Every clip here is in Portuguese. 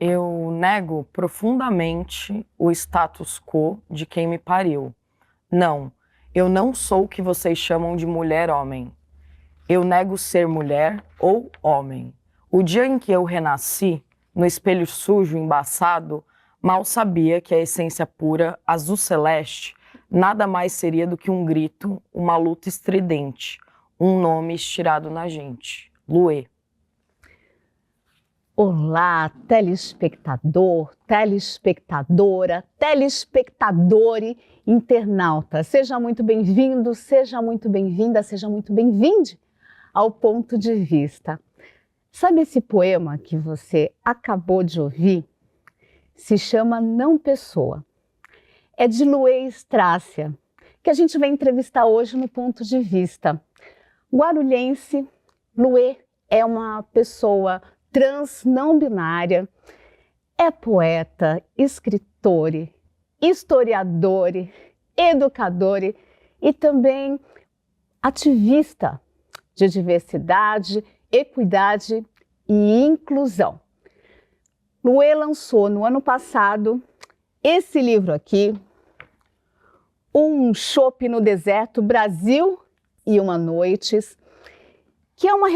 Eu nego profundamente o status quo de quem me pariu. Não, eu não sou o que vocês chamam de mulher-homem. Eu nego ser mulher ou homem. O dia em que eu renasci, no espelho sujo, embaçado, mal sabia que a essência pura, azul celeste, nada mais seria do que um grito, uma luta estridente, um nome estirado na gente. Luê. Olá, telespectador, telespectadora, telespectadore, internauta. Seja muito bem-vindo, seja muito bem-vinda, seja muito bem-vinde ao Ponto de Vista. Sabe esse poema que você acabou de ouvir? Se chama Não Pessoa. É de Luê Strácia, que a gente vai entrevistar hoje no Ponto de Vista. Guarulhense, Luê é uma pessoa trans não binária, é poeta, escritor, historiador, educador e também ativista de diversidade, equidade e inclusão. Luê lançou no ano passado esse livro aqui, Um Chopp no Deserto, Brasil e uma Noites, que é uma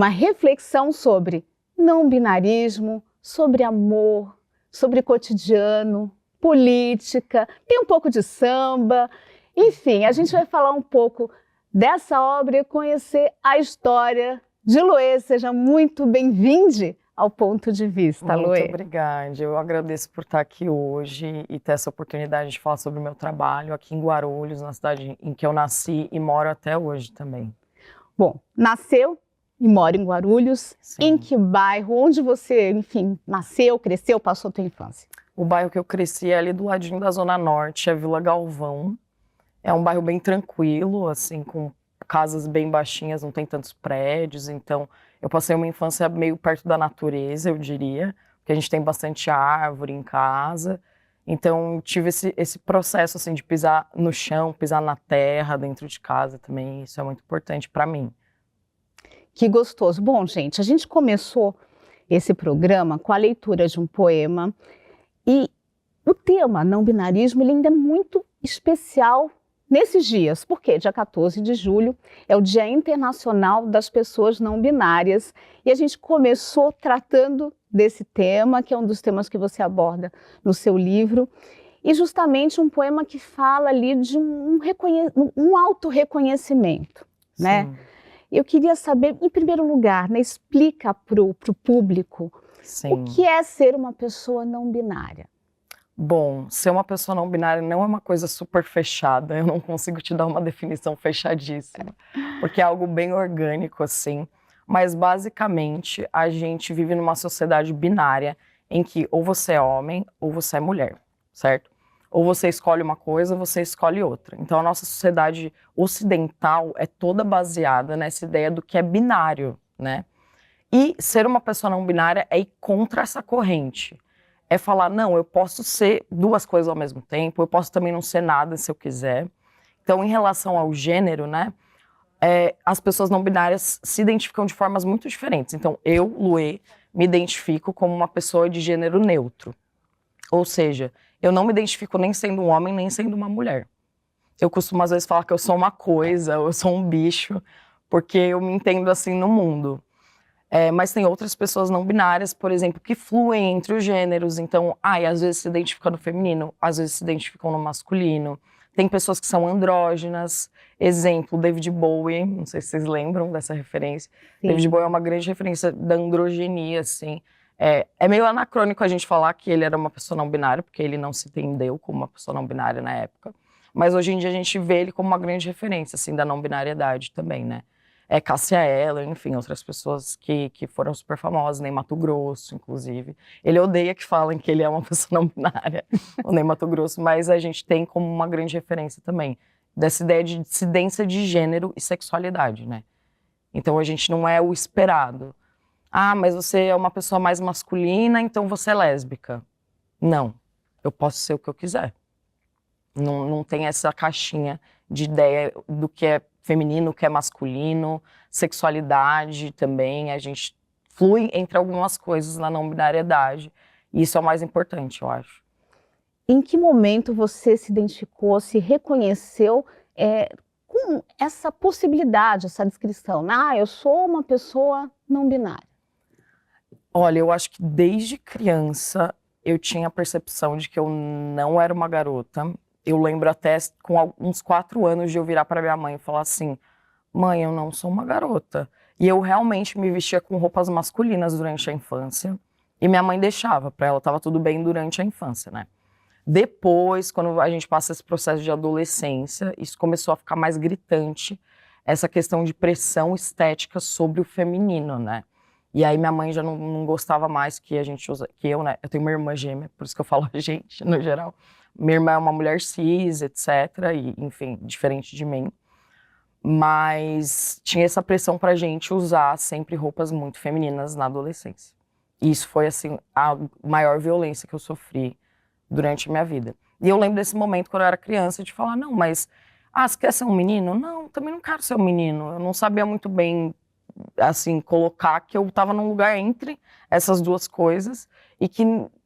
reflexão sobre não binarismo, sobre amor, sobre cotidiano, política, tem um pouco de samba, enfim, a gente vai falar um pouco dessa obra e conhecer a história de Luê. Seja muito bem-vinde ao Ponto de Vista, Luê. Muito obrigada. Eu agradeço por estar aqui hoje e ter essa oportunidade de falar sobre o meu trabalho aqui em Guarulhos, na cidade em que eu nasci e moro até hoje também. Bom, nasceu e mora em Guarulhos. Sim. Em que bairro? Onde você, enfim, nasceu, cresceu, passou a tua infância? O bairro que eu cresci é ali do ladinho da Zona Norte, é Vila Galvão. É um bairro bem tranquilo, assim, com casas bem baixinhas, não tem tantos prédios. Então, eu passei uma infância meio perto da natureza, eu diria, porque a gente tem bastante árvore em casa. Então, tive esse processo, assim, de pisar no chão, pisar na terra, dentro de casa também. Isso é muito importante para mim. Que gostoso. Bom, gente, a gente começou esse programa com a leitura de um poema e o tema não binarismo ele ainda é muito especial nesses dias. Por quê? Dia 14 de julho é o Dia Internacional das Pessoas Não Binárias e a gente começou tratando desse tema, que é um dos temas que você aborda no seu livro, e justamente um poema que fala ali de um autorreconhecimento, né? Sim. Eu queria saber, em primeiro lugar, né, explica para o público Sim. o que é ser uma pessoa não binária. Bom, ser uma pessoa não binária não é uma coisa super fechada, eu não consigo te dar uma definição fechadíssima, porque é algo bem orgânico, assim, mas basicamente a gente vive numa sociedade binária em que ou você é homem ou você é mulher, certo? Ou você escolhe uma coisa ou você escolhe outra. Então a nossa sociedade ocidental é toda baseada nessa ideia do que é binário, né? E ser uma pessoa não binária é ir contra essa corrente. É falar, não, eu posso ser duas coisas ao mesmo tempo, eu posso também não ser nada se eu quiser. Então, em relação ao gênero, né, as pessoas não binárias se identificam de formas muito diferentes. Então, eu, Luê, me identifico como uma pessoa de gênero neutro. Ou seja, eu não me identifico nem sendo um homem, nem sendo uma mulher. Eu costumo, às vezes, falar que eu sou uma coisa, ou eu sou um bicho, porque eu me entendo assim no mundo. Mas tem outras pessoas não binárias, por exemplo, que fluem entre os gêneros. Então, às vezes se identificam no feminino, às vezes se identificam no masculino. Tem pessoas que são andrógenas. Exemplo, David Bowie, não sei se vocês lembram dessa referência. Sim. David Bowie é uma grande referência da androgenia, assim. É meio anacrônico a gente falar que ele era uma pessoa não binária, porque ele não se entendeu como uma pessoa não binária na época. Mas hoje em dia a gente vê ele como uma grande referência, assim, da não binariedade também, né? Cássia Eller, enfim, outras pessoas que foram super famosas, Ney Matogrosso, inclusive. Ele odeia que falem que ele é uma pessoa não binária, o Ney Matogrosso, mas a gente tem como uma grande referência também dessa ideia de dissidência de gênero e sexualidade, né? Então a gente não é o esperado. Mas você é uma pessoa mais masculina, então você é lésbica. Não, eu posso ser o que eu quiser. Não tem essa caixinha de ideia do que é feminino, o que é masculino, sexualidade também, a gente flui entre algumas coisas na não binariedade. E isso é o mais importante, eu acho. Em que momento você se identificou, se reconheceu com essa possibilidade, essa descrição? Eu sou uma pessoa não binária. Olha, eu acho que desde criança eu tinha a percepção de que eu não era uma garota. Eu lembro até com uns 4 anos de eu virar para minha mãe e falar assim: mãe, eu não sou uma garota. E eu realmente me vestia com roupas masculinas durante a infância. E minha mãe deixava, para ela tava tudo bem durante a infância, né? Depois, quando a gente passa esse processo de adolescência, isso começou a ficar mais gritante, essa questão de pressão estética sobre o feminino, né? E aí minha mãe já não gostava mais que a gente usa, que eu, né? Eu tenho uma irmã gêmea, por isso que eu falo a gente, no geral. Minha irmã é uma mulher cis, etc. E, enfim, diferente de mim. Mas tinha essa pressão pra gente usar sempre roupas muito femininas na adolescência. E isso foi, assim, a maior violência que eu sofri durante a minha vida. E eu lembro desse momento, quando eu era criança, de falar: não, mas, você quer ser um menino? Não, também não quero ser um menino. Eu não sabia muito bem, assim, colocar que eu estava num lugar entre essas duas coisas e que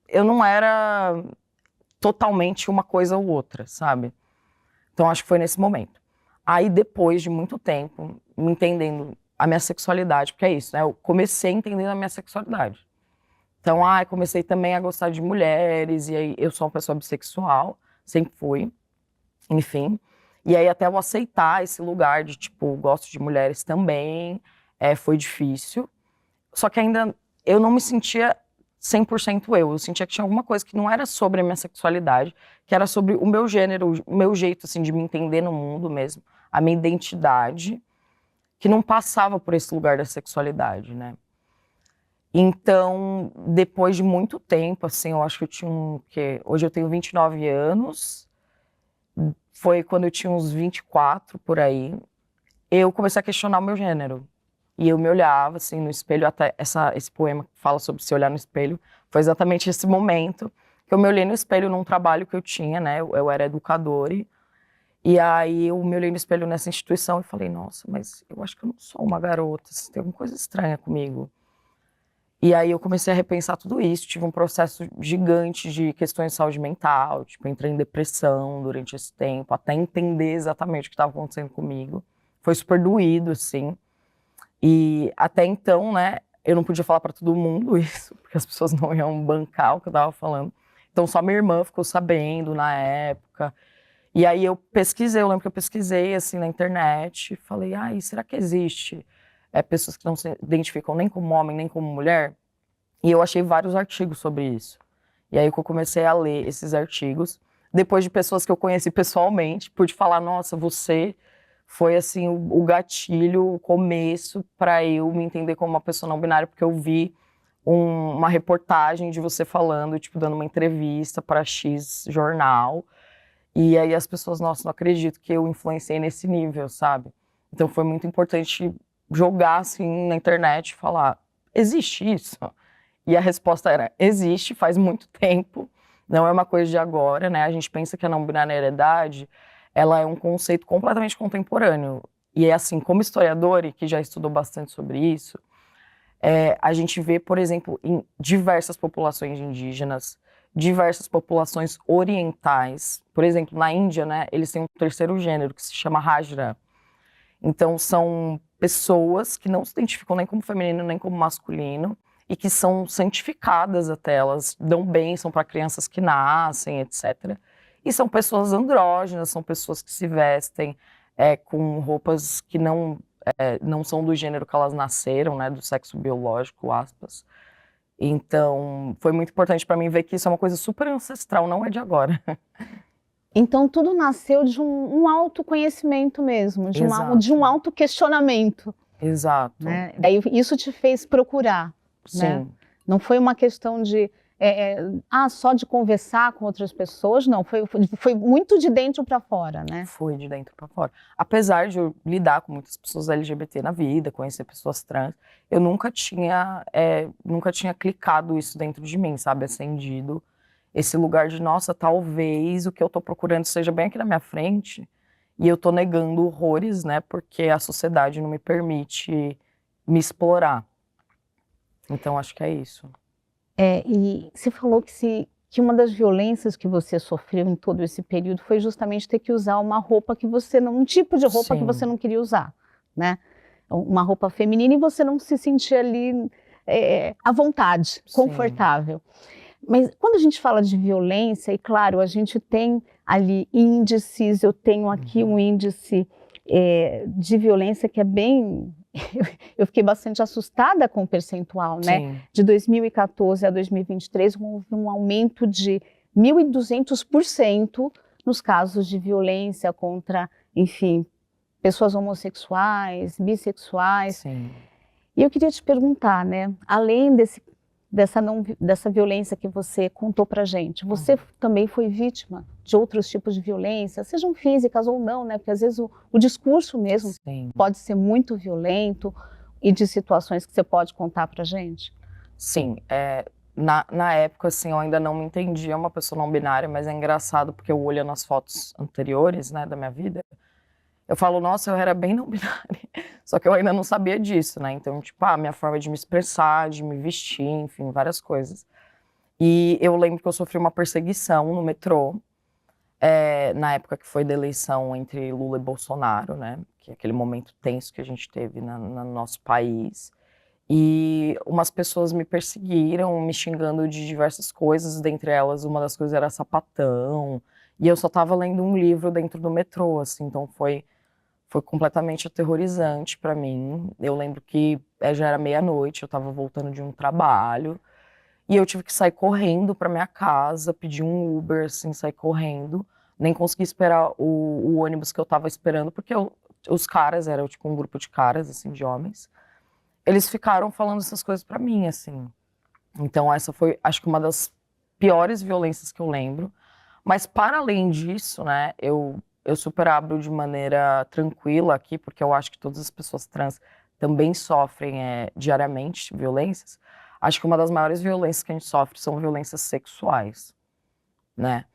eu não era totalmente uma coisa ou outra, sabe? Então, acho que foi nesse momento. Aí, depois de muito tempo, me entendendo a minha sexualidade, porque é isso, né? Eu comecei entendendo a minha sexualidade. Então, comecei também a gostar de mulheres, e aí eu sou uma pessoa bissexual, sempre fui, enfim. E aí até eu aceitar esse lugar de, tipo, gosto de mulheres também, foi difícil. Só que ainda eu não me sentia 100% eu sentia que tinha alguma coisa que não era sobre a minha sexualidade, que era sobre o meu gênero, o meu jeito, assim, de me entender no mundo mesmo, a minha identidade, que não passava por esse lugar da sexualidade, né? Então, depois de muito tempo, assim, eu acho que eu tinha hoje eu tenho 29 anos, foi quando eu tinha uns 24, por aí, eu comecei a questionar o meu gênero. E eu me olhava, assim, no espelho, até esse poema que fala sobre se olhar no espelho, foi exatamente esse momento que eu me olhei no espelho num trabalho que eu tinha, né, eu era educadora, e aí eu me olhei no espelho nessa instituição e falei: nossa, mas eu acho que eu não sou uma garota, tem alguma coisa estranha comigo. E aí eu comecei a repensar tudo isso, tive um processo gigante de questões de saúde mental, tipo, entrei em depressão durante esse tempo, até entender exatamente o que estava acontecendo comigo. Foi super doído, assim. E até então, né, eu não podia falar para todo mundo isso, porque as pessoas não iam bancar o que eu estava falando. Então só minha irmã ficou sabendo na época. E aí eu lembro que eu pesquisei, assim, na internet, falei: será que existe pessoas que não se identificam nem como homem, nem como mulher? E eu achei vários artigos sobre isso. E aí que eu comecei a ler esses artigos, depois de pessoas que eu conheci pessoalmente, pude falar: nossa, você foi, assim, o gatilho, o começo para eu me entender como uma pessoa não binária, porque eu vi uma reportagem de você falando, tipo, dando uma entrevista para X jornal, e aí as pessoas: nossa, não acredito que eu influenciei nesse nível, sabe? Então foi muito importante jogar, assim, na internet e falar: existe isso? E a resposta era: existe, faz muito tempo, não é uma coisa de agora, né? A gente pensa que a não binariedade, ela é um conceito completamente contemporâneo. E é assim, como historiador, e que já estudou bastante sobre isso, a gente vê, por exemplo, em diversas populações indígenas, diversas populações orientais. Por exemplo, na Índia, né, eles têm um terceiro gênero que se chama Hajra. Então, são pessoas que não se identificam nem como feminino, nem como masculino, e que são santificadas até, elas dão bênção para crianças que nascem, etc. E são pessoas andrógenas, são pessoas que se vestem com roupas que não são do gênero que elas nasceram, né, do sexo biológico, aspas. Então, foi muito importante para mim ver que isso é uma coisa super ancestral, não é de agora. Então tudo nasceu de um autoconhecimento mesmo, de um autoquestionamento. Exato. Né? Daí isso te fez procurar. Sim. Né? Não foi uma questão de só de conversar com outras pessoas, não. Foi muito de dentro para fora, né? Foi de dentro para fora. Apesar de eu lidar com muitas pessoas LGBT na vida, conhecer pessoas trans, eu nunca tinha clicado isso dentro de mim, sabe? Acendido esse lugar de: nossa, talvez o que eu tô procurando seja bem aqui na minha frente e eu tô negando horrores, né? Porque a sociedade não me permite me explorar. Então, acho que é isso. E você falou que uma das violências que você sofreu em todo esse período foi justamente ter que usar uma roupa que você não, um tipo de roupa que você não queria usar, né? Uma roupa feminina e você não se sentia ali à vontade, confortável. Mas quando a gente fala de violência, e claro, a gente tem ali índices, eu tenho aqui um índice de violência que é bem... Eu fiquei bastante assustada com o percentual, né? Sim. De 2014 a 2023, houve um aumento de 1.200% nos casos de violência contra, enfim, pessoas homossexuais, bissexuais. Sim. E eu queria te perguntar, né? Além dessa violência que você contou pra gente, você também foi vítima de outros tipos de violência, sejam físicas ou não, né? Porque às vezes o discurso mesmo pode ser muito violento, e de situações que você pode contar pra gente? Sim, na época, assim, eu ainda não me entendia uma pessoa não binária, mas é engraçado porque eu olho nas fotos anteriores, né, da minha vida, eu falo, nossa, eu era bem não binária, só que eu ainda não sabia disso, né, então, tipo, a minha forma de me expressar, de me vestir, enfim, várias coisas. E eu lembro que eu sofri uma perseguição no metrô, na época que foi da eleição entre Lula e Bolsonaro, né, que é aquele momento tenso que a gente teve no nosso país. E umas pessoas me perseguiram, me xingando de diversas coisas, dentre elas uma das coisas era sapatão, e eu só estava lendo um livro dentro do metrô, assim, então foi completamente aterrorizante para mim. Eu lembro que já era meia-noite, eu estava voltando de um trabalho, e eu tive que sair correndo para minha casa, pedir um Uber, assim, sair correndo, nem consegui esperar o ônibus que eu estava esperando, porque os caras, era tipo um grupo de caras, assim, de homens, eles ficaram falando essas coisas pra mim, assim. Então essa foi, acho que uma das piores violências que eu lembro. Mas para além disso, né, eu super abro de maneira tranquila aqui, porque eu acho que todas as pessoas trans também sofrem diariamente violências. Acho que uma das maiores violências que a gente sofre são violências sexuais, né?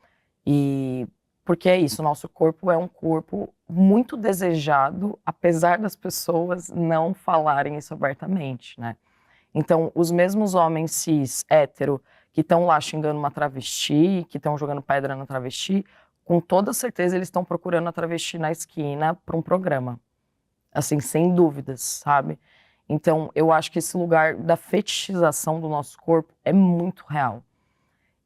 E porque é isso, o nosso corpo é um corpo muito desejado, apesar das pessoas não falarem isso abertamente, né? Então, os mesmos homens cis, hétero, que estão lá xingando uma travesti, que estão jogando pedra na travesti, com toda certeza eles estão procurando a travesti na esquina para um programa. Assim, sem dúvidas, sabe? Então, eu acho que esse lugar da fetichização do nosso corpo é muito real.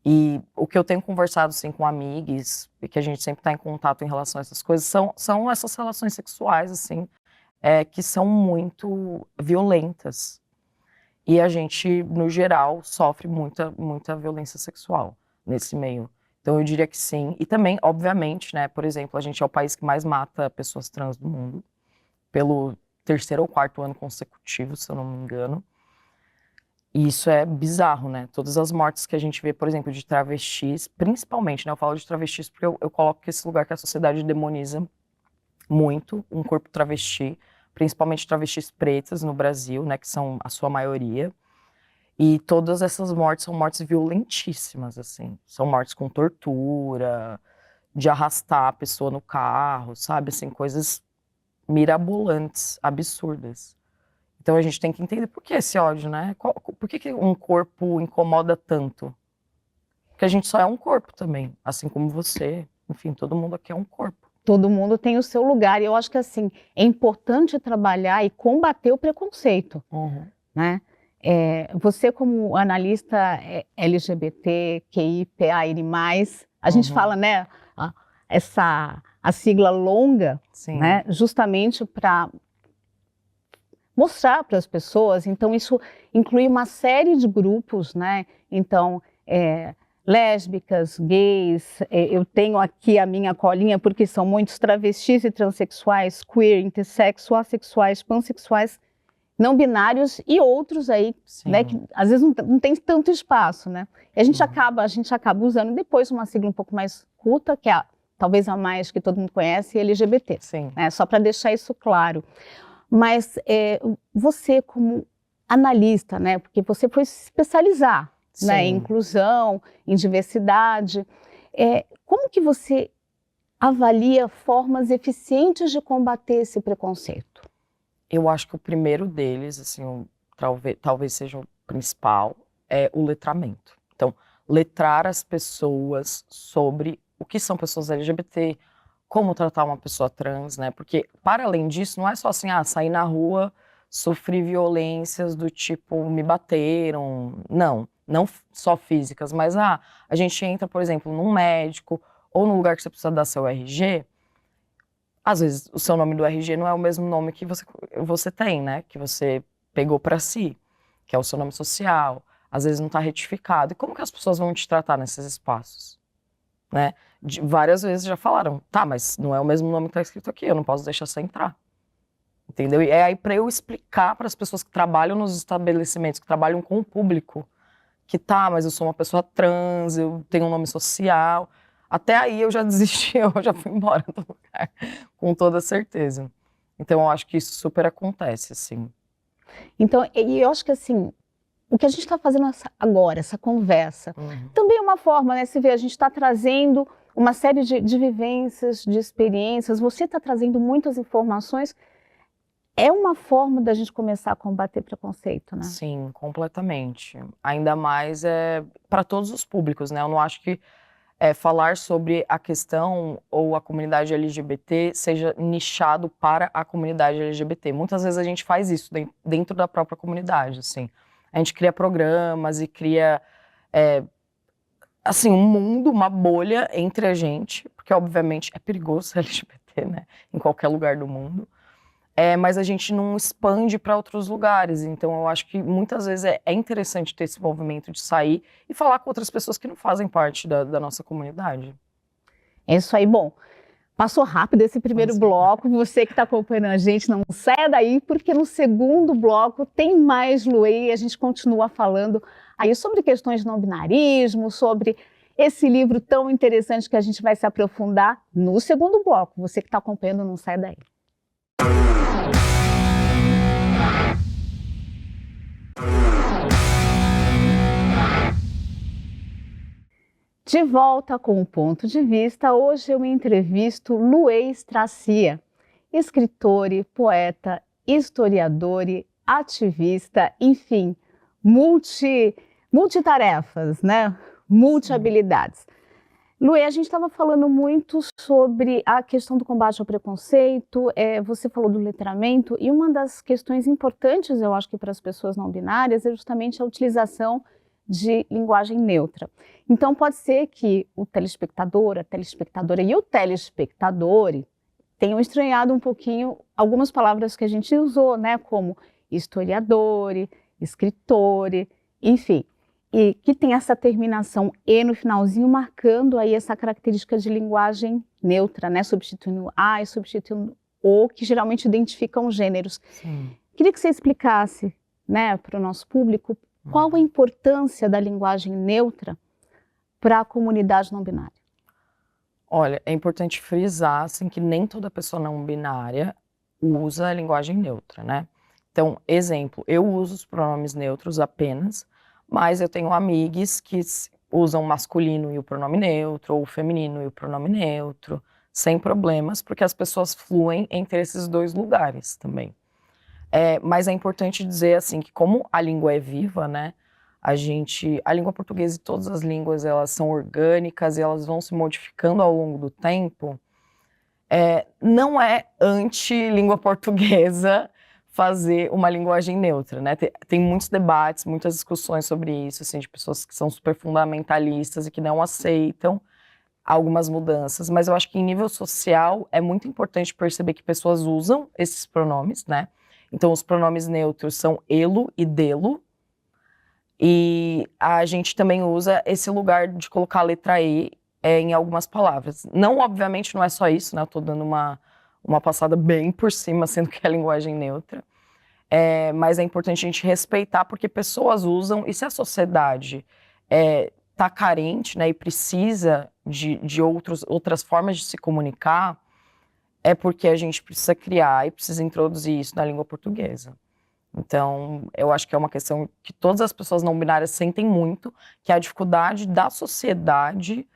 E o que eu tenho conversado assim, com amigos, e que a gente sempre está em contato em relação a essas coisas, são essas relações sexuais, assim, que são muito violentas. E a gente, no geral, sofre muita violência sexual nesse meio. Então eu diria que sim. E também, obviamente, né, por exemplo, a gente é o país que mais mata pessoas trans do mundo, pelo 3º ou 4º ano consecutivo, se eu não me engano. E isso é bizarro, né? Todas as mortes que a gente vê, por exemplo, de travestis, principalmente, né? Eu falo de travestis porque eu coloco esse lugar que a sociedade demoniza muito, um corpo travesti, principalmente travestis pretas no Brasil, né? Que são a sua maioria. E todas essas mortes são mortes violentíssimas, assim. São mortes com tortura, de arrastar a pessoa no carro, sabe? Assim, coisas mirabolantes, absurdas. Então a gente tem que entender por que esse ódio, né? Por que um corpo incomoda tanto? Porque a gente só é um corpo também, assim como você. Enfim, todo mundo aqui é um corpo. Todo mundo tem o seu lugar, e eu acho que assim, é importante trabalhar e combater o preconceito, né? Você como analista LGBT, QI, a gente fala, né, a sigla longa, né, justamente para mostrar para as pessoas. Então isso inclui uma série de grupos, né? Então lésbicas, gays, eu tenho aqui a minha colinha porque são muitos travestis e transexuais, queer, intersexo, assexuais, pansexuais, não binários e outros aí, né, que às vezes não tem tanto espaço, né? E a gente acaba usando depois uma sigla um pouco mais curta, que é talvez a mais que todo mundo conhece, LGBT, né? Só para deixar isso claro. Mas você como analista, né, porque você foi se especializar, né, em inclusão, em diversidade, como que você avalia formas eficientes de combater esse preconceito? Eu acho que o primeiro deles, assim, talvez seja o principal é o letramento. Então, letrar as pessoas sobre o que são pessoas LGBT, como tratar uma pessoa trans, né? Porque, para além disso, não é só assim, sair na rua, sofri violências do tipo, me bateram. Não só físicas, mas a gente entra, por exemplo, num médico ou num lugar que você precisa dar seu RG, às vezes o seu nome do RG não é o mesmo nome que você tem, né? Que você pegou para si, que é o seu nome social. Às vezes não está retificado. E como que as pessoas vão te tratar nesses espaços? Né? Várias vezes já falaram, tá, mas não é o mesmo nome que está escrito aqui, eu não posso deixar você entrar. Entendeu? E é aí para eu explicar para as pessoas que trabalham nos estabelecimentos, que trabalham com o público, que tá, mas eu sou uma pessoa trans, eu tenho um nome social. Até aí eu já desisti, eu já fui embora do lugar, com toda certeza. Então eu acho que isso super acontece, assim. Então, e eu acho que assim, o que a gente está fazendo agora, essa conversa, também é uma forma, né? Você vê, a gente está trazendo uma série de vivências, de experiências, você está trazendo muitas informações. É uma forma da gente começar a combater preconceito, né? Sim, completamente. Ainda mais para todos os públicos, né? Eu não acho que falar sobre a questão ou a comunidade LGBT seja nichado para a comunidade LGBT. Muitas vezes a gente faz isso dentro da própria comunidade, assim. A gente cria programas e cria, assim, um mundo, uma bolha entre a gente, porque obviamente é perigoso ser LGBT, né? Em qualquer lugar do mundo. Mas a gente não expande para outros lugares. Então, eu acho que muitas vezes é interessante ter esse movimento de sair e falar com outras pessoas que não fazem parte da nossa comunidade. É isso aí. Bom, passou rápido esse primeiro bloco. Você que está acompanhando a gente, não saia daí, porque no segundo bloco tem mais Luê e a gente continua falando aí sobre questões de não binarismo, sobre esse livro tão interessante que a gente vai se aprofundar no segundo bloco. Você que está acompanhando, não saia daí. De volta com o Ponto de Vista, hoje eu entrevisto Luê Stracia, escritora, poeta, historiadora, ativista, enfim, multitarefas, né? Multi-habilidades. Luê, a gente estava falando muito sobre a questão do combate ao preconceito, você falou do letramento, e uma das questões importantes, eu acho que para as pessoas não binárias, é justamente a utilização de linguagem neutra. Então pode ser que o telespectador, a telespectadora e o telespectador tenham estranhado um pouquinho algumas palavras que a gente usou, né, como historiador, escritor, enfim, e que tem essa terminação E no finalzinho, marcando aí essa característica de linguagem neutra, né, substituindo A e substituindo O, que geralmente identificam gêneros. Sim. Queria que você explicasse, né, para o nosso público qual a importância da linguagem neutra para a comunidade não binária. Olha, é importante frisar assim, que nem toda pessoa não binária usa a linguagem neutra, né? Então, exemplo, eu uso os pronomes neutros apenas, mas eu tenho amigos que usam o masculino e o pronome neutro, ou o feminino e o pronome neutro, sem problemas, porque as pessoas fluem entre esses dois lugares também. Mas é importante dizer assim que como a língua é viva, né, a língua portuguesa e todas as línguas elas são orgânicas e elas vão se modificando ao longo do tempo. Não é anti-língua portuguesa fazer uma linguagem neutra, né? Tem muitos debates, muitas discussões sobre isso, assim, de pessoas que são super fundamentalistas e que não aceitam algumas mudanças, mas eu acho que em nível social é muito importante perceber que pessoas usam esses pronomes, né? Então, os pronomes neutros são elo e delo, e a gente também usa esse lugar de colocar a letra E em algumas palavras. Não, obviamente, não é só isso, né? Eu tô dando uma passada bem por cima, sendo que é a linguagem neutra. Mas é importante a gente respeitar, porque pessoas usam, e se a sociedade tá carente, né, e precisa de outras formas de se comunicar, é porque a gente precisa criar e precisa introduzir isso na língua portuguesa. Então, eu acho que é uma questão que todas as pessoas não binárias sentem muito, que é a dificuldade da sociedade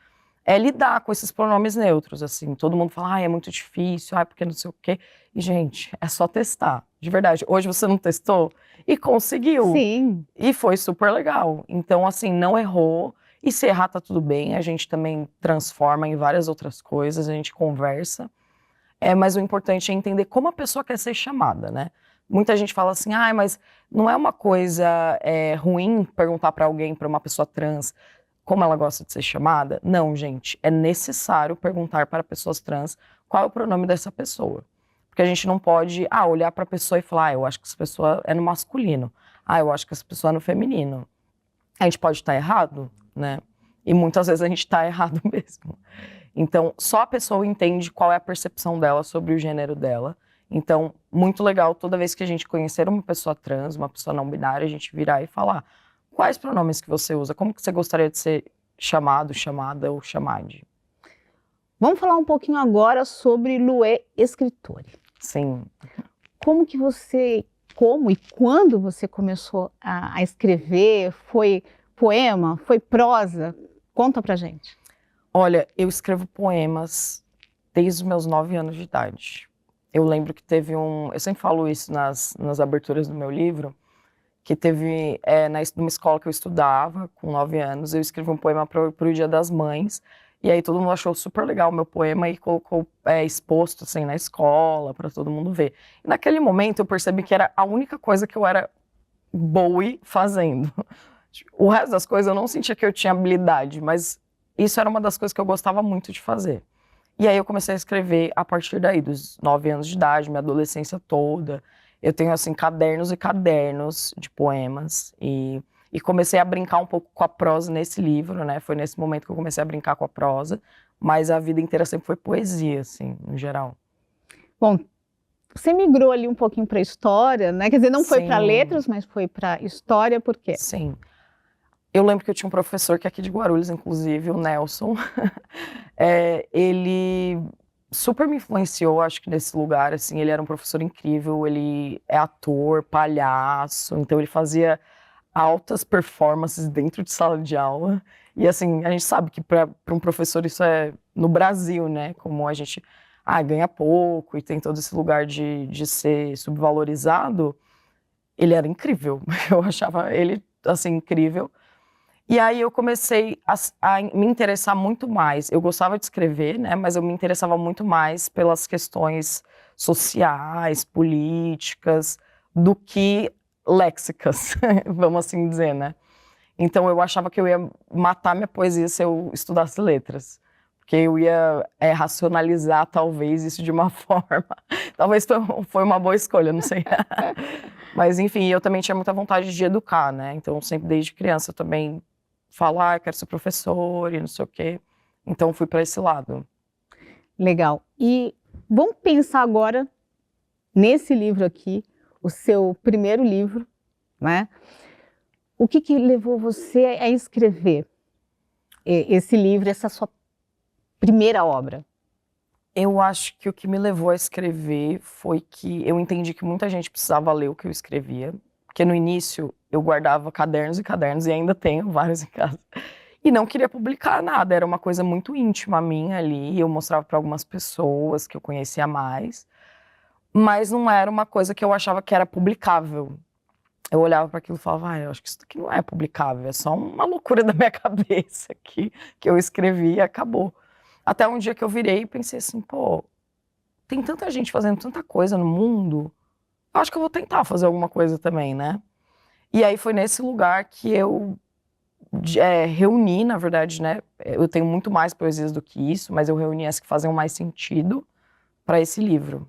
lidar com esses pronomes neutros, assim. Todo mundo fala, é muito difícil, porque não sei o quê. E, gente, é só testar. de verdade. Hoje você não testou? E conseguiu. Sim. E foi super legal. Então, assim, não errou. E se errar, tá tudo bem. A gente também transforma em várias outras coisas, a gente conversa. Mas o importante é entender como a pessoa quer ser chamada, né? Muita gente fala assim, mas não é uma coisa ruim perguntar para alguém, para uma pessoa trans, como ela gosta de ser chamada? Não, gente, é necessário perguntar para pessoas trans qual é o pronome dessa pessoa. Porque a gente não pode olhar para a pessoa e falar, eu acho que essa pessoa é no masculino, eu acho que essa pessoa é no feminino. A gente pode estar errado, né? E muitas vezes a gente está errado mesmo. Então, só a pessoa entende qual é a percepção dela sobre o gênero dela. Então, muito legal toda vez que a gente conhecer uma pessoa trans, uma pessoa não binária, a gente virar e falar quais pronomes que você usa, como que você gostaria de ser chamado, chamada ou chamade. Vamos falar um pouquinho agora sobre Luê Escritore. Sim. Como e quando você começou a escrever? Foi poema? Foi prosa? Conta pra gente. Olha, eu escrevo poemas desde os meus 9 anos de idade. Eu lembro que teve eu sempre falo isso nas aberturas do meu livro, que teve, numa escola que eu estudava, com 9 anos, eu escrevi um poema para o Dia das Mães, e aí todo mundo achou super legal o meu poema e colocou exposto, assim, na escola, para todo mundo ver. E naquele momento eu percebi que era a única coisa que eu era boa fazendo. O resto das coisas eu não sentia que eu tinha habilidade, mas isso era uma das coisas que eu gostava muito de fazer. E aí eu comecei a escrever a partir daí, dos 9 anos de idade, minha adolescência toda. Eu tenho, assim, cadernos e cadernos de poemas. E comecei a brincar um pouco com a prosa nesse livro, né? Foi nesse momento que eu comecei a brincar com a prosa. Mas a vida inteira sempre foi poesia, assim, no geral. Bom, você migrou ali um pouquinho para a história, né? Quer dizer, não foi para letras, mas foi para história, por quê? Sim. Eu lembro que eu tinha um professor que é aqui de Guarulhos, inclusive, o Nelson. Ele super me influenciou, acho que nesse lugar, assim, ele era um professor incrível, ele é ator, palhaço, então ele fazia altas performances dentro de sala de aula. E assim, a gente sabe que para um professor isso é no Brasil, né? Como a gente ganha pouco e tem todo esse lugar de ser subvalorizado, ele era incrível. Eu achava ele, assim, incrível. E aí eu comecei a me interessar muito mais. Eu gostava de escrever, né? Mas eu me interessava muito mais pelas questões sociais, políticas, do que léxicas, vamos assim dizer, né? Então eu achava que eu ia matar minha poesia se eu estudasse letras. Porque eu ia racionalizar, talvez, isso de uma forma. Talvez foi uma boa escolha, não sei. Mas, enfim, eu também tinha muita vontade de educar, né? Então, sempre desde criança, eu também falar, quero ser professor e não sei o quê. Então, fui para esse lado. Legal. E vamos pensar agora nesse livro aqui, o seu primeiro livro, né? O que levou você a escrever esse livro, essa sua primeira obra? Eu acho que o que me levou a escrever foi que eu entendi que muita gente precisava ler o que eu escrevia. Porque no início eu guardava cadernos e cadernos, e ainda tenho vários em casa. E não queria publicar nada, era uma coisa muito íntima minha ali. Eu mostrava para algumas pessoas que eu conhecia mais. Mas não era uma coisa que eu achava que era publicável. Eu olhava para aquilo e falava, eu acho que isso aqui não é publicável, é só uma loucura da minha cabeça aqui, que eu escrevi e acabou. Até um dia que eu virei e pensei assim, tem tanta gente fazendo tanta coisa no mundo, acho que eu vou tentar fazer alguma coisa também, né? E aí foi nesse lugar que eu reuni, na verdade, né? Eu tenho muito mais poesias do que isso, mas eu reuni as que faziam mais sentido para esse livro.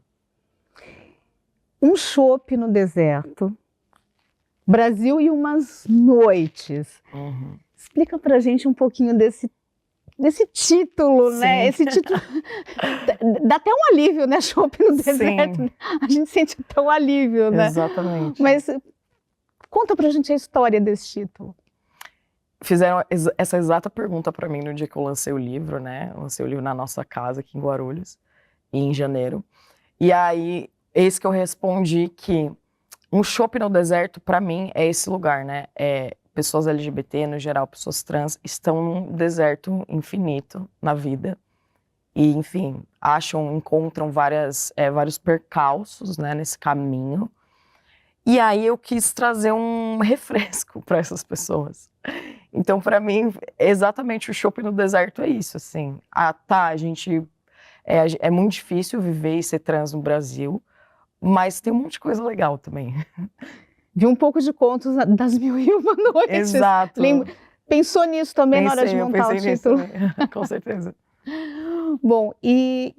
Um chopp no deserto, Brasil e umas noites. Uhum. Explica pra gente um pouquinho desse título, Sim. né? Esse título dá até um alívio, né? Chopp no deserto. Sim. A gente sente até um alívio, né? Exatamente. Mas conta pra gente a história desse título. Fizeram essa exata pergunta para mim no dia que eu lancei o livro, né? Eu lancei o livro na nossa casa aqui em Guarulhos, em janeiro. E aí, eis que eu respondi que um chopp no deserto, para mim, é esse lugar, né? Pessoas LGBT, no geral, pessoas trans, estão num deserto infinito na vida. E, enfim, encontram vários percalços, né, nesse caminho. E aí eu quis trazer um refresco para essas pessoas. Então, para mim, exatamente o Chopp no Deserto é isso, assim. Ah, tá, a gente... É muito difícil viver e ser trans no Brasil, mas tem um monte de coisa legal também. Vi um pouco de contos das Mil e Uma Noites. Exato. Pensou nisso também na hora de montar o título? Com certeza. Bom, e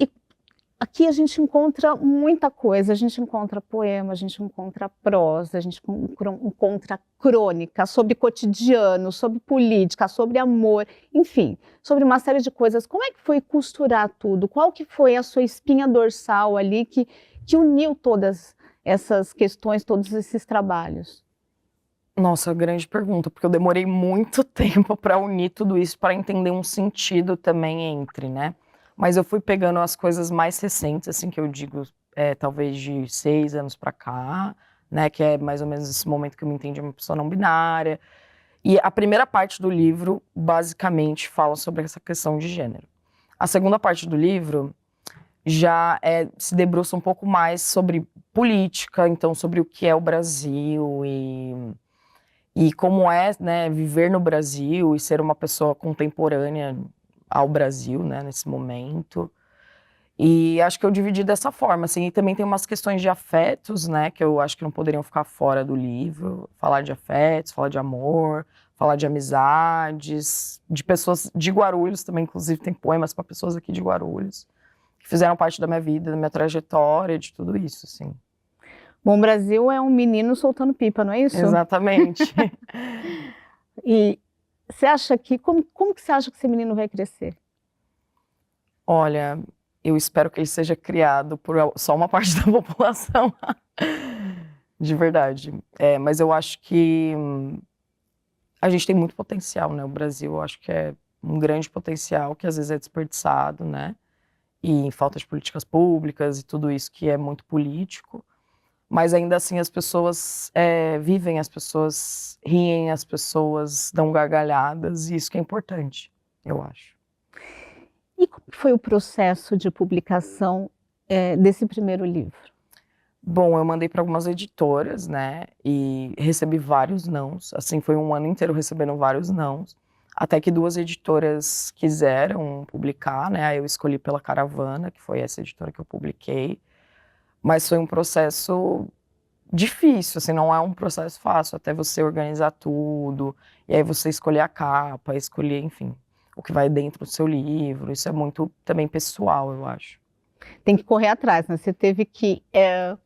aqui a gente encontra muita coisa, a gente encontra poema, a gente encontra prosa, a gente encontra crônica sobre cotidiano, sobre política, sobre amor, enfim, sobre uma série de coisas. Como é que foi costurar tudo? Qual que foi a sua espinha dorsal ali que uniu todas essas questões, todos esses trabalhos? Nossa, grande pergunta, porque eu demorei muito tempo para unir tudo isso, para entender um sentido também entre, né? Mas eu fui pegando as coisas mais recentes, assim, que eu digo, talvez de 6 anos para cá, né? Que é mais ou menos esse momento que eu me entendi uma pessoa não binária. E a primeira parte do livro, basicamente, fala sobre essa questão de gênero. A segunda parte do livro já se debruça um pouco mais sobre política, então sobre o que é o Brasil e como é, né, viver no Brasil e ser uma pessoa contemporânea ao Brasil, né, nesse momento. E acho que eu dividi dessa forma, assim, e também tem umas questões de afetos, né, que eu acho que não poderiam ficar fora do livro. Falar de afetos, falar de amor, falar de amizades, de pessoas de Guarulhos também, inclusive tem poemas para pessoas aqui de Guarulhos, que fizeram parte da minha vida, da minha trajetória, de tudo isso, assim. Bom, o Brasil é um menino soltando pipa, não é isso? Exatamente. E você acha que, como que você acha que esse menino vai crescer? Olha, eu espero que ele seja criado por só uma parte da população. De verdade. Mas eu acho que a gente tem muito potencial, né? O Brasil, eu acho que é um grande potencial que às vezes é desperdiçado, né? E falta de políticas públicas e tudo isso que é muito político. Mas ainda assim as pessoas vivem, as pessoas riem, as pessoas dão gargalhadas, e isso que é importante, eu acho. E como foi o processo de publicação desse primeiro livro? Bom, eu mandei para algumas editoras, né, e recebi vários nãos, assim, foi um ano inteiro recebendo vários nãos, até que 2 editoras quiseram publicar, né, aí eu escolhi pela Caravana, que foi essa editora que eu publiquei, mas foi um processo difícil, assim, não é um processo fácil, até você organizar tudo, e aí você escolher a capa, escolher, enfim, o que vai dentro do seu livro, isso é muito também pessoal, eu acho. Tem que correr atrás, né? Você teve que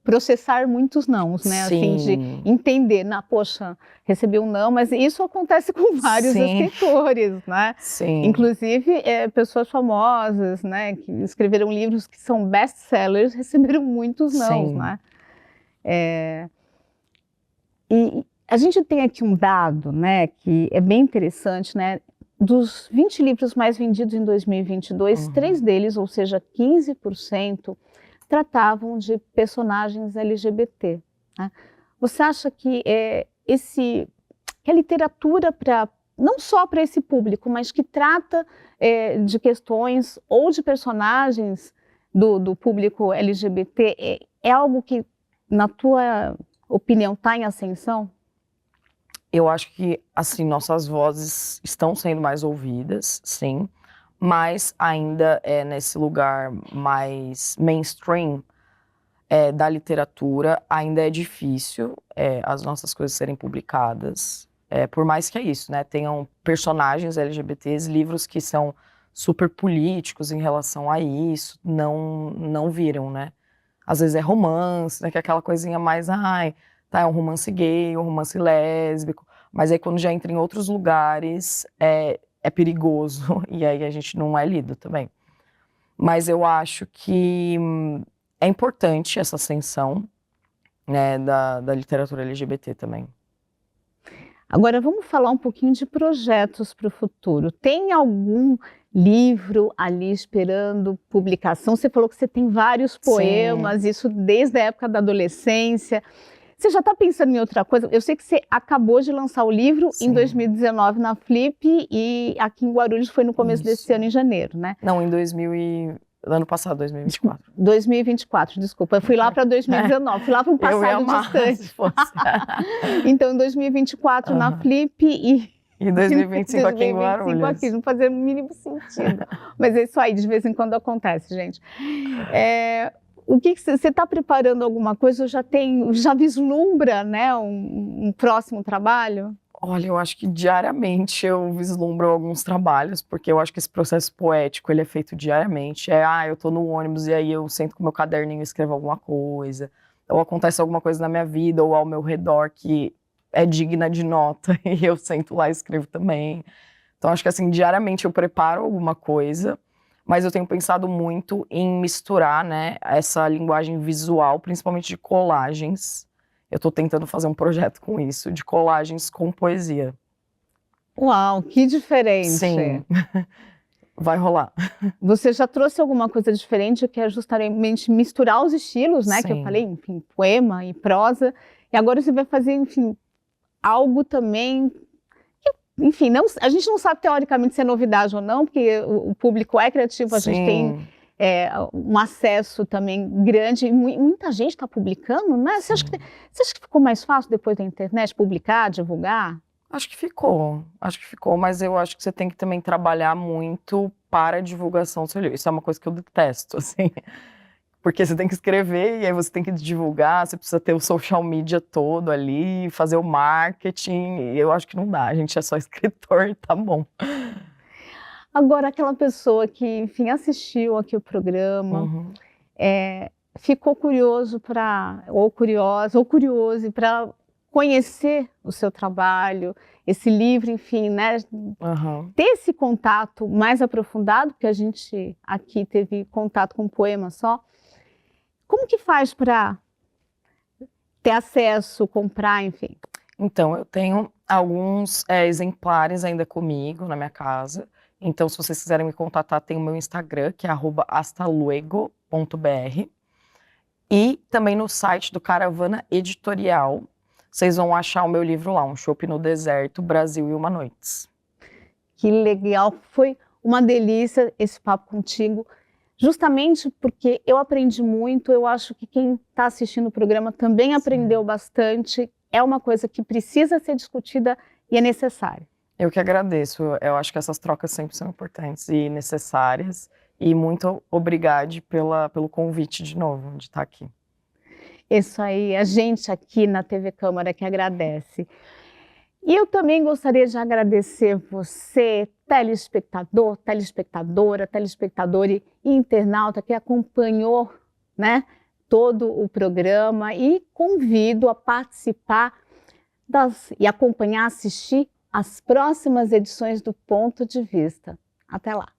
processar muitos nãos, né? Sim. Assim, de entender, poxa, recebi um não, mas isso acontece com vários Sim. escritores, né? Sim. Inclusive, pessoas famosas, né? Que escreveram livros que são best-sellers, receberam muitos nãos, Sim. né? E a gente tem aqui um dado, né? Que é bem interessante, né? Dos 20 livros mais vendidos em 2022, 3 deles, ou seja, 15%, tratavam de personagens LGBT. Né? Você acha que que a literatura, não só para esse público, mas que trata de questões ou de personagens do público LGBT, é algo que, na tua opinião, está em ascensão? Eu acho que, assim, nossas vozes estão sendo mais ouvidas, sim, mas ainda nesse lugar mais mainstream da literatura, ainda é difícil as nossas coisas serem publicadas, por mais que é isso, né? Tenham personagens LGBTs, livros que são super políticos em relação a isso, não viram, né? Às vezes é romance, né? Que é aquela coisinha mais, é um romance gay, um romance lésbico, mas aí quando já entra em outros lugares é perigoso, e aí a gente não é lido também. Mas eu acho que é importante essa ascensão, né, da literatura LGBT também. Agora vamos falar um pouquinho de projetos para o futuro. Tem algum livro ali esperando publicação? Você falou que você tem vários poemas, isso desde a época da adolescência. Você já está pensando em outra coisa? Eu sei que você acabou de lançar o livro em 2019 na Flip e aqui em Guarulhos foi no começo desse ano, em janeiro, né? Não, em 2000 Ano passado, 2024. 2024, desculpa. Eu fui lá para 2019, fui lá para um Eu ia passado amar distante. se fosse. Então, em 2024 na Flip E 2025 aqui em 2025 Guarulhos. aqui, não fazia o mínimo sentido. Mas é isso aí, de vez em quando acontece, gente. O que você está preparando alguma coisa? Já vislumbra, né, um próximo trabalho? Olha, eu acho que diariamente eu vislumbro alguns trabalhos, porque eu acho que esse processo poético, ele é feito diariamente. Eu tô no ônibus e aí eu sento com meu caderninho e escrevo alguma coisa, ou acontece alguma coisa na minha vida ou ao meu redor que é digna de nota e eu sento lá e escrevo também. Então acho que assim, diariamente eu preparo alguma coisa, mas eu tenho pensado muito em misturar, né, essa linguagem visual, principalmente de colagens. Eu estou tentando fazer um projeto com isso, de colagens com poesia. Uau, que diferente! Sim, vai rolar. Você já trouxe alguma coisa diferente, que é justamente misturar os estilos, né? Sim. Que eu falei, enfim, poema e prosa. E agora você vai fazer, enfim, algo também que, enfim, a gente não sabe teoricamente se é novidade ou não, porque o público é criativo, a gente tem um acesso também grande, e muita gente está publicando, né? Você acha que ficou mais fácil depois da internet publicar, divulgar? Acho que ficou, mas eu acho que você tem que também trabalhar muito para a divulgação do seu livro. Isso é uma coisa que eu detesto, assim, porque você tem que escrever e aí você tem que divulgar, você precisa ter o social media todo ali, fazer o marketing, e eu acho que não dá, a gente é só escritor, tá bom. Agora, aquela pessoa que, enfim, assistiu aqui o programa, ficou curioso ou curioso para conhecer o seu trabalho, esse livro, enfim, né? Ter esse contato mais aprofundado, porque a gente aqui teve contato com um poema só. Como que faz para ter acesso, comprar, enfim? Então, eu tenho alguns exemplares ainda comigo na minha casa. Então, se vocês quiserem me contatar, tem o meu Instagram, que é @hastaluego.br. E também no site do Caravana Editorial, vocês vão achar o meu livro lá, Um Chopp no Deserto, Brasil e Uma Noites. Que legal, foi uma delícia esse papo contigo, justamente porque eu aprendi muito, eu acho que quem está assistindo o programa também aprendeu bastante, é uma coisa que precisa ser discutida e é necessária. Eu que agradeço, eu acho que essas trocas sempre são importantes e necessárias, e muito obrigada pelo convite de novo, de estar aqui. Isso aí, a gente aqui na TV Câmara que agradece. E eu também gostaria de agradecer você, telespectador, telespectadora, telespectador e internauta que acompanhou, né, todo o programa, e convido a participar e acompanhar, assistir as próximas edições do Ponto de Vista. Até lá!